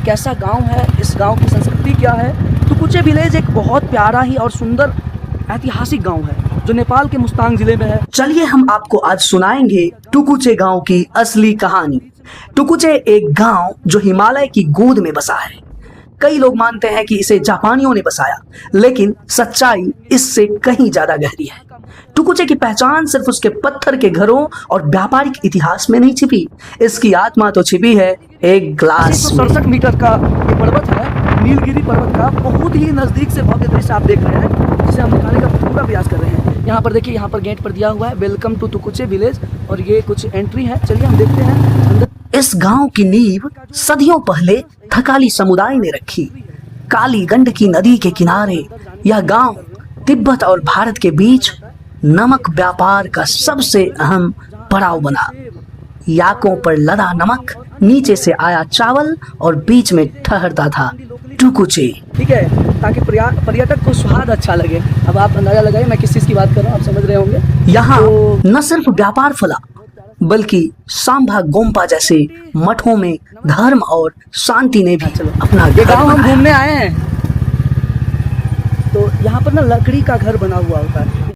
कैसा गांव है, इस गांव की संस्कृति क्या है। टुकुचे विलेज एक बहुत प्यारा ही और सुंदर ऐतिहासिक गांव है जो नेपाल के मुस्तांग जिले में है। चलिए हम आपको आज सुनाएंगे टुकुचे गांव की असली कहानी। टुकुचे एक गांव जो हिमालय की गोद में बसा है। कई लोग मानते हैं कि इसे जापानियों ने बसाया, लेकिन सच्चाई इससे कहीं ज्यादा गहरी है। टुकुचे की पहचान सिर्फ उसके पत्थर के घरों और व्यापारिक इतिहास में नहीं छिपी, इसकी आत्मा तो छिपी है एक ग्लास 67 मीटर का ये पर्वत है, नीलगिरी पर्वत का बहुत ही नजदीक से भव्य दृश्य आप देख रहे हैं, जिसे हम दिखाने का पूरा प्रयास कर रहे हैं। यहाँ पर देखिए, यहाँ पर गेट पर दिया हुआ है वेलकम टू टुकुचे विलेज, और ये कुछ एंट्री है। चलिए हम देखते हैं अंदर। इस गांव की नींव सदियों पहले थकाली समुदाय ने रखी। काली गंडकी नदी के किनारे यह गांव तिब्बत और भारत के बीच नमक व्यापार का सबसे अहम पड़ाव बना। याकों पर लदा नमक, नीचे से आया चावल और बीच में ठहरता था टुकुचे। ठीक है, ताकि पर्यटक को स्वाद अच्छा लगे। अब आप अंदाजा लगाइए मैं किस चीज की बात कर रहा हूँ, आप समझ रहे होंगे। यहाँ न सिर्फ व्यापार फला, बल्कि सांभा गोम्पा जैसे मठों में धर्म और शांति ने भी अपना गांव हम घूमने आए हैं। तो यहाँ पर ना लकड़ी का घर बना हुआ होता है।